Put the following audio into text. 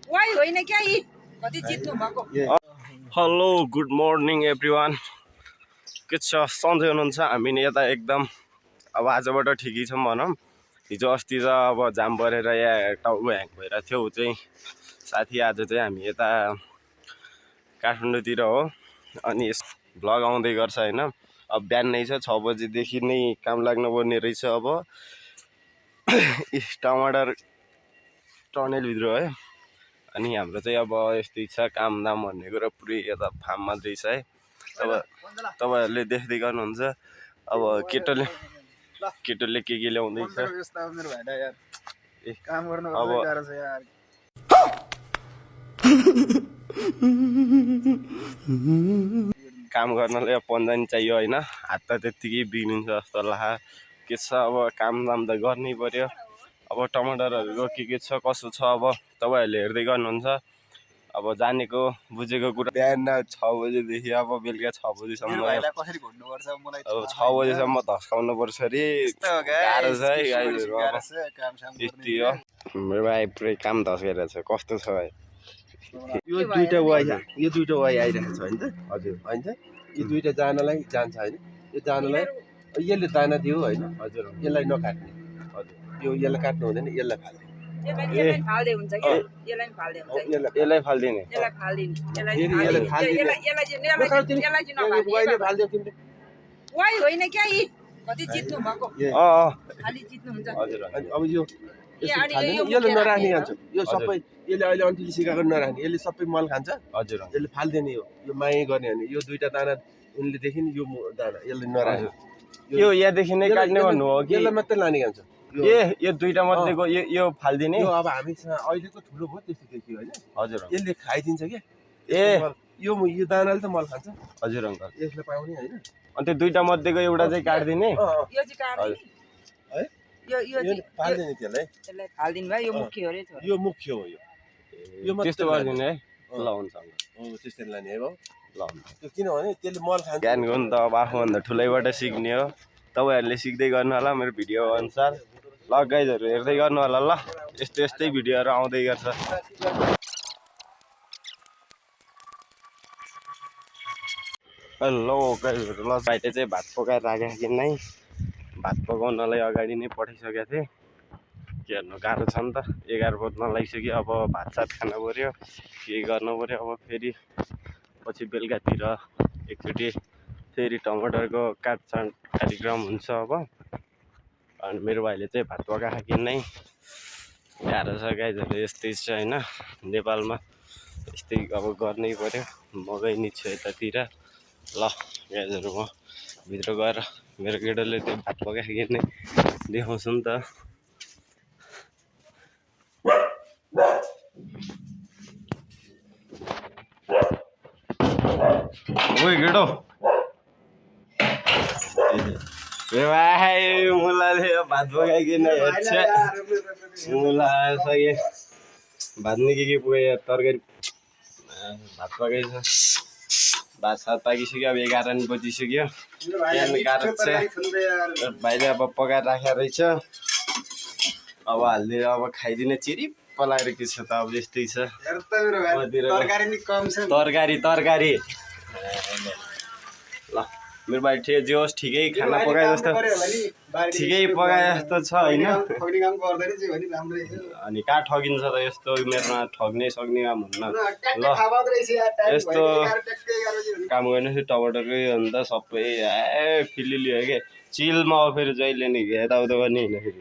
why होइन क्या यी कति जित्नु भएको हेलो गुड मर्निङ एभ्रिवान के छ सन्चै हुनुहुन्छ हामी नि यता एकदम अब आजबाट ठिकै छौँ भनौँ हिजो अस्ति त अब जाम परेर यहाँ टाउको ह्याङ भइरहेको थियो ऊ चाहिँ साथी आज चाहिँ हामी यता काठमाडौँतिर हो अनि भ्लग आउँदै गर्छ होइन अब बिहान नै छ 6 बजीदेखि नै काम लाग्नुपर्ने रहेछ अब टमाटर टनेलभित्र है अनि हाम्रो चाहिँ अब यस्तै छ काम दाम भन्ने कुरा पुरै यता फार्ममा रहेछ है अब तपाईँहरूले देख्दै गर्नुहुन्छ अब केटोले के ल्याउँदैछ अब काम गर्नलाई पन्जानी चाहियो होइन हात त त्यत्तिकै बिग्रिन्छ जस्तो लाग्छ के छ अब काम दाम त गर्नै पर्यो अब टमाटरहरूको के छ कसो छ अब तपाईँहरूले हेर्दै गर्नुहुन्छ अब जानेको बुझेको कुरा बिहान 6 बजेदेखि अब बेलुका 6 बजीसम्म अब 6 बजीसम्म धस्काउनु पर्छ अरे गाह्रो छ है गाईहरू यति हो मेरो भाइ पुरै काम धस्काइरहेको छ कस्तो छ भाइ यो दुईटा वाइ आइरहेको छ होइन त हजुर होइन यो दुईटा जानलाई जान्छ होइन यो जानलाई यसले दाना दियो होइन हजुर यसलाई नकाट्ने हजुर यो यसलाई काट्नु हुँदैन यसलाई फाल्ने यसलाई फाल्दै हुन्छ के यसलाई फाल्दै हुन्छ यसलाई फाल्दिने यसलाई फाल्दिने वाइले फाल्दियो तिमीले वाइ होइन क्या यी कति जित्नु भएको खाली जित्नु हुन्छ हजुर अब यो यसले नराख्ने खान्छ यो सबै यसले अहिले अन्तिले सिकाएको नराख्ने यसले सबै मल खान्छ हजुर यसले फाल्दिने हो यो माया गर्ने भने यो दुईटा दाना उनले देखि यो दाना यसले नराख्ने यो यहाँदेखि नै काट्ने भन्नु हो कि यसलाई मात्रै लाने खान्छ यो दुईटा मध्येको यो फाल्दिने यो अब हामीसँग अहिलेको ठुलो भयो त्यस्तो देखियो होइन हजुर यसले खाइदिन्छ क्या यो दानाले त मल खान्छ हजुर अङ्कल यसले पाउने होइन अनि त्यो दुईटा मध्येको एउटा चाहिँ काट्दिने यो चाहिँ काट्दिने है यो फाल्दिने त्यसलाई फाल्दिनु भयो यो मुख्य हो रे यो मुख्य हो यो त्यस्तो गरिदिने है ल हुन्छ अङ्कल हो त्यस्तै लाने है बाउ ल हुन्छ त्यो किनभने त्यसले मल खान्छ ज्ञानको नि त अब आफूभन्दा ठुलैबाट सिक्ने हो तपाईँहरूले सिक्दै गर्नु होला मेरो भिडियो अनुसार ल गाइजहरू हेर्दै गर्नु होला ल यस्तै भिडियोहरू आउँदै गर्छ हेलो गाइजहरू ल भाइले चाहिँ भात पकाएर राखेको कि नै भात पकाउनलाई अगाडि नै पठाइसकेको थिएँ के हेर्नु गाह्रो छ नि त 11 बज्न लागिसक्यो अब भात सात खानु पऱ्यो के गर्नु पऱ्यो अब फेरि पछि बेलुकातिर एकचोटि फेरि टमाटरको काटछाँट कार्यक्रम हुन्छ अब अनि मेरो भाइले चाहिँ भात पकाएको कि नै गाह्रो छ गाइजहरू यस्तै छ होइन नेपालमा यस्तै अब गर्नै पऱ्यो म गइनी छु यतातिर ल गाइजहरू म भित्र गएर मेरो केटोले त्यो भात पकाएको कि नै देखाउँछु नि त ओइ केटो भाइ मुलाले भात पकाइकन हेर्छ मुला सके भात नि के पुग्यो तरकारी भात पकाइछ भात सात पाकिसक्यो अब 11 बजिसक्यो बिहान गाह्रो छ भाइले अब पकाएर राखेको रहेछ अब हालिदिएर अब खाइदिने चिरिप्प लागेर के छ त अब यस्तै छ तरकारी ल मेरो भाइ जे होस् ठिकै खाना पकाए जस्तो ठिकै पकाए जस्तो छ होइन अनि कहाँ ठगिन्छ त यस्तो मेरोमा ठग्नै सक्ने काम हुन्न ल यस्तो काम गर्नुहोस् टमाटरकै अन्त सबै फिलिली हो क्या चिलमा फेरि जहिले नि यताउता गर्ने होइन फेरि